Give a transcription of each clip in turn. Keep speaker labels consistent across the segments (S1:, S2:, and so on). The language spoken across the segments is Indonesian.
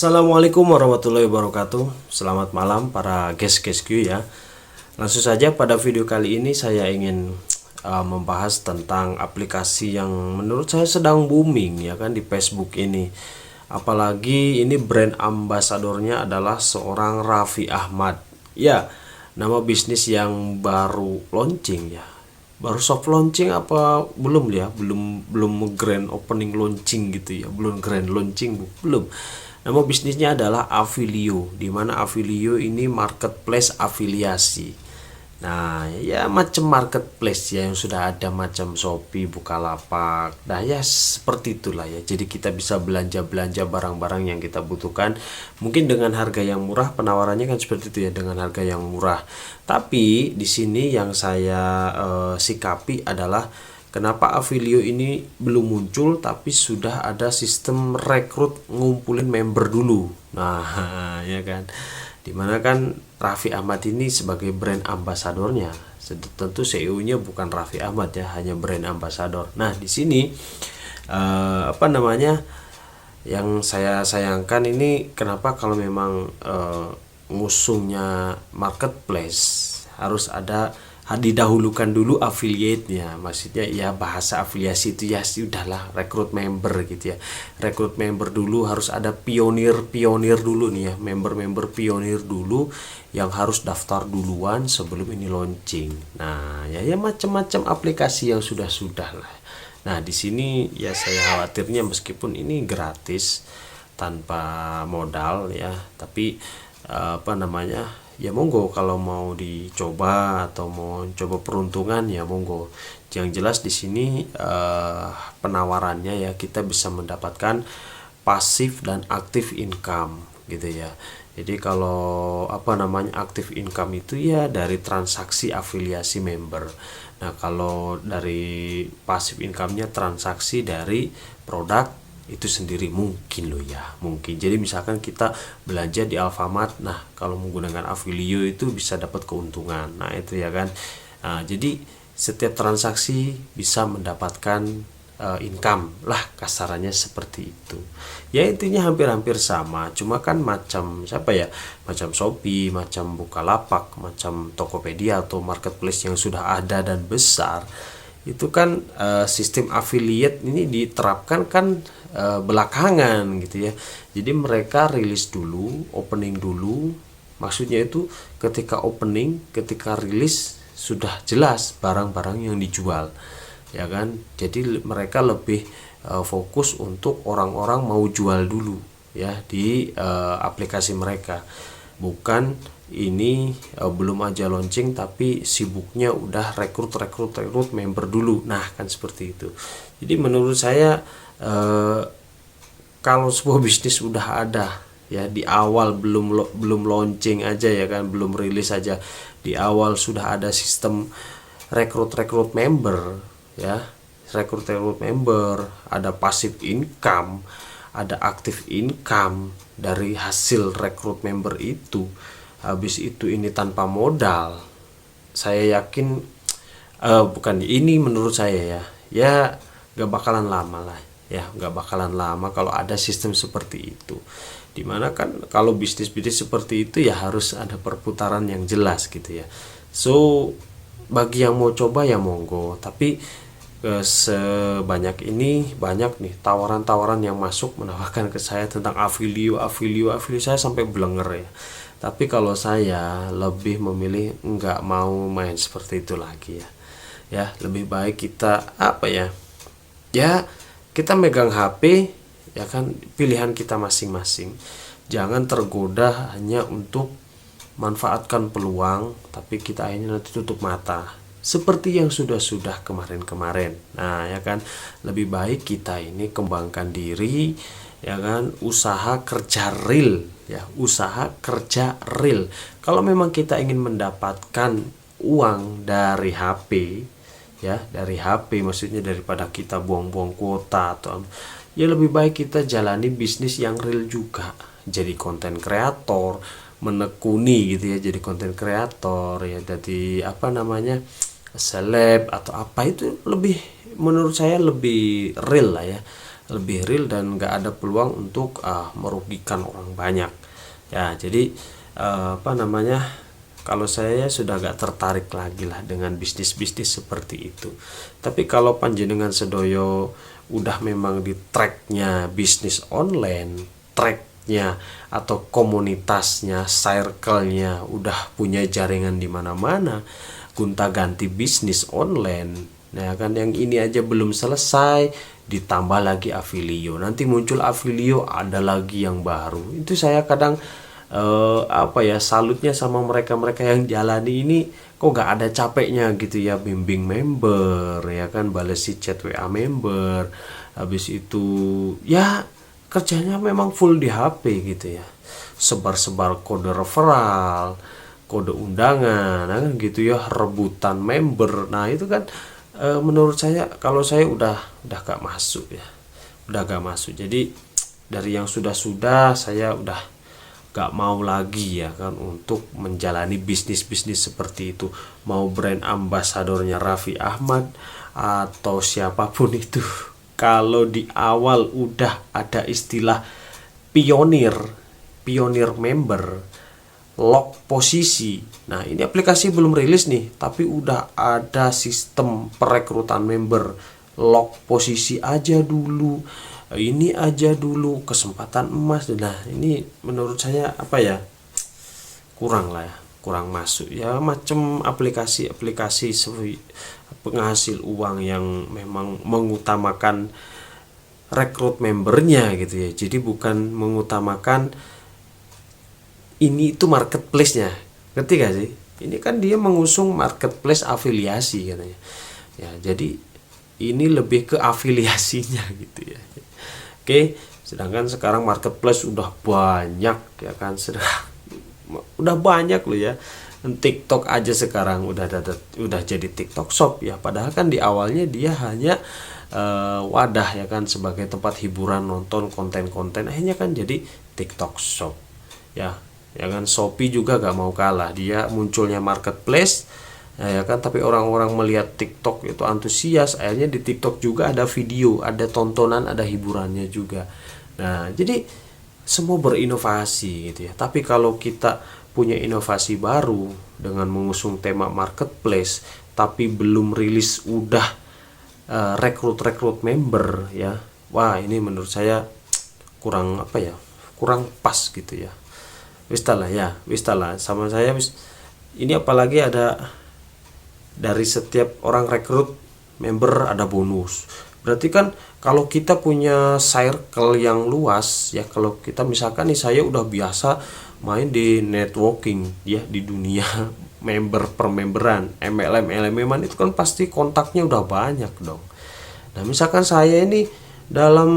S1: Assalamualaikum warahmatullahi wabarakatuh. Selamat malam para guys-guysku ya. Langsung saja pada video kali ini saya ingin membahas tentang aplikasi yang menurut saya sedang booming ya kan di Facebook ini. Apalagi ini brand ambasadornya adalah seorang Raffi Ahmad. Ya, nama bisnis yang baru launching ya. Baru soft launching apa belum ya? Belum grand opening launching gitu ya. Belum grand launching belum. Nama bisnisnya adalah Afilio, di mana Afilio ini marketplace afiliasi. Nah, ya macam marketplace ya yang sudah ada macam Shopee, Bukalapak. Nah, ya seperti itulah ya. Jadi kita bisa belanja-belanja barang-barang yang kita butuhkan. Mungkin dengan harga yang murah, penawarannya kan seperti itu ya, dengan harga yang murah. Tapi di sini yang saya sikapi adalah kenapa Afilio ini belum muncul tapi sudah ada sistem rekrut ngumpulin member dulu. Nah, ya kan. Dimana kan Raffi Ahmad ini sebagai brand ambasadornya. Tentu CEO-nya bukan Raffi Ahmad ya, hanya brand ambasador. Nah, di sini yang saya sayangkan ini kenapa kalau memang ngusungnya marketplace harus ada didahulukan dulu affiliate-nya, maksudnya ya bahasa afiliasi itu ya sudahlah rekrut member gitu ya, rekrut member dulu, harus ada pionir dulu nih ya, member pionir dulu yang harus daftar duluan sebelum ini launching. Nah ya macam-macam aplikasi yang sudah lah. Nah di sini ya saya khawatirnya meskipun ini gratis tanpa modal ya, tapi ya monggo kalau mau dicoba atau mau coba peruntungan ya monggo. Yang jelas di sini penawarannya ya kita bisa mendapatkan pasif dan aktif income gitu ya. Jadi kalau aktif income itu ya dari transaksi afiliasi member. Nah kalau dari pasif income-nya transaksi dari produk itu sendiri mungkin loh ya, mungkin. Jadi misalkan kita belanja di Alfamart, nah kalau menggunakan Afilio itu bisa dapat keuntungan. Nah itu ya kan. Nah, jadi setiap transaksi bisa mendapatkan income lah, kasarannya seperti itu ya. Intinya hampir-hampir sama, cuma kan macam macam Shopee, macam Bukalapak, macam Tokopedia atau marketplace yang sudah ada dan besar itu kan sistem affiliate ini diterapkan kan belakangan gitu ya. Jadi mereka rilis dulu, opening dulu, maksudnya itu ketika opening, ketika rilis sudah jelas barang-barang yang dijual ya kan. Jadi mereka lebih fokus untuk orang-orang mau jual dulu ya di aplikasi mereka, bukan ini belum aja launching tapi sibuknya udah rekrut member dulu. Nah kan seperti itu. Jadi menurut saya kalau sebuah bisnis udah ada ya di awal, belum launching aja ya kan, belum rilis aja, di awal sudah ada sistem rekrut member ya, rekrut member, ada passive income, ada active income dari hasil rekrut member itu. Habis itu ini tanpa modal, saya yakin bukan ini menurut saya ya gak bakalan lama lah ya, gak bakalan lama kalau ada sistem seperti itu. Dimana kan kalau bisnis seperti itu ya harus ada perputaran yang jelas gitu ya. So bagi yang mau coba ya monggo, tapi sebanyak ini banyak nih tawaran yang masuk menawarkan ke saya tentang Afilio saya sampai blenger ya. Tapi kalau saya lebih memilih nggak mau main seperti itu lagi ya lebih baik kita ya kita megang HP ya kan, pilihan kita masing-masing. Jangan tergoda hanya untuk manfaatkan peluang tapi kita akhirnya nanti tutup mata seperti yang sudah kemarin. Nah ya kan, lebih baik kita ini kembangkan diri ya kan, usaha kerja real ya, usaha kerja real. Kalau memang kita ingin mendapatkan uang dari HP ya, dari HP maksudnya, daripada kita buang-buang kuota atau ya lebih baik kita jalani bisnis yang real juga, jadi konten kreator, menekuni gitu ya, jadi konten kreator ya, jadi seleb atau apa, itu lebih menurut saya lebih real lah ya, lebih real dan nggak ada peluang untuk merugikan orang banyak ya. Jadi apa namanya, kalau saya sudah gak tertarik lagi lah dengan bisnis-bisnis seperti itu. Tapi kalau panjenengan sedoyo udah memang di tracknya bisnis online, tracknya atau komunitasnya, circle-nya udah punya jaringan di mana-mana, gonta-ganti bisnis online. Nah kan yang ini aja belum selesai, ditambah lagi Avilio. Nanti muncul Avilio, ada lagi yang baru. Itu saya kadang apa ya, salutnya sama mereka-mereka yang jalani ini, kok gak ada capeknya gitu ya, bimbing member ya kan, balesi chat WA member, habis itu ya kerjanya memang full di HP gitu ya, sebar-sebar kode referral, kode undangan, nah kan gitu ya, rebutan member. Nah itu kan menurut saya, kalau saya udah gak masuk ya, udah gak masuk. Jadi dari yang sudah-sudah saya udah gak mau lagi ya kan untuk menjalani bisnis-bisnis seperti itu, mau brand ambasadornya Raffi Ahmad atau siapapun itu. Kalau di awal udah ada istilah pionir member, lock posisi. Nah ini aplikasi belum rilis nih, tapi udah ada sistem perekrutan member, lock posisi aja dulu, ini aja dulu, kesempatan emas. Nah ini menurut saya apa ya, kurang lah ya, kurang masuk ya, macam aplikasi-aplikasi penghasil uang yang memang mengutamakan rekrut membernya gitu ya. Jadi bukan mengutamakan ini itu marketplace-nya, ngerti gak sih? Ini kan dia mengusung marketplace afiliasi katanya ya, jadi ini lebih ke afiliasinya gitu ya. Oke, sedangkan sekarang marketplace udah banyak ya kan, udah banyak loh ya. TikTok aja sekarang udah jadi TikTok Shop ya, padahal kan di awalnya dia hanya wadah ya kan, sebagai tempat hiburan, nonton konten-konten, akhirnya kan jadi TikTok Shop ya. Ya kan, Shopee juga gak mau kalah, dia munculnya marketplace ya kan, tapi orang-orang melihat TikTok itu antusias, akhirnya di TikTok juga ada video, ada tontonan, ada hiburannya juga. Nah jadi semua berinovasi gitu ya. Tapi kalau kita punya inovasi baru dengan mengusung tema marketplace tapi belum rilis udah rekrut member ya, wah ini menurut saya kurang apa ya, kurang pas gitu ya. Wis lah sama saya wis. Ini apalagi ada dari setiap orang rekrut member ada bonus. Berarti kan kalau kita punya circle yang luas ya, kalau kita misalkan nih, saya udah biasa main di networking ya, di dunia member permemberan, MLM itu kan pasti kontaknya udah banyak dong. Nah misalkan saya ini dalam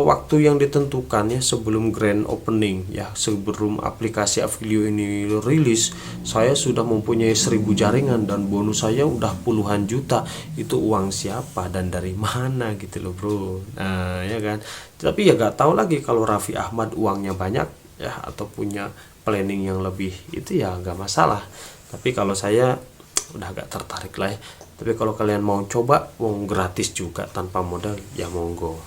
S1: waktu yang ditentukan ya, sebelum grand opening ya, sebelum aplikasi Avilio ini rilis, saya sudah mempunyai 1000 jaringan dan bonus saya udah puluhan juta. Itu uang siapa dan dari mana gitu loh bro. Nah ya kan, tapi ya gak tahu lagi kalau Raffi Ahmad uangnya banyak ya, atau punya planning yang lebih, itu ya gak masalah. Tapi kalau saya udah agak tertarik lah ya. Tapi kalau kalian mau coba, mau gratis juga tanpa modal, ya monggo.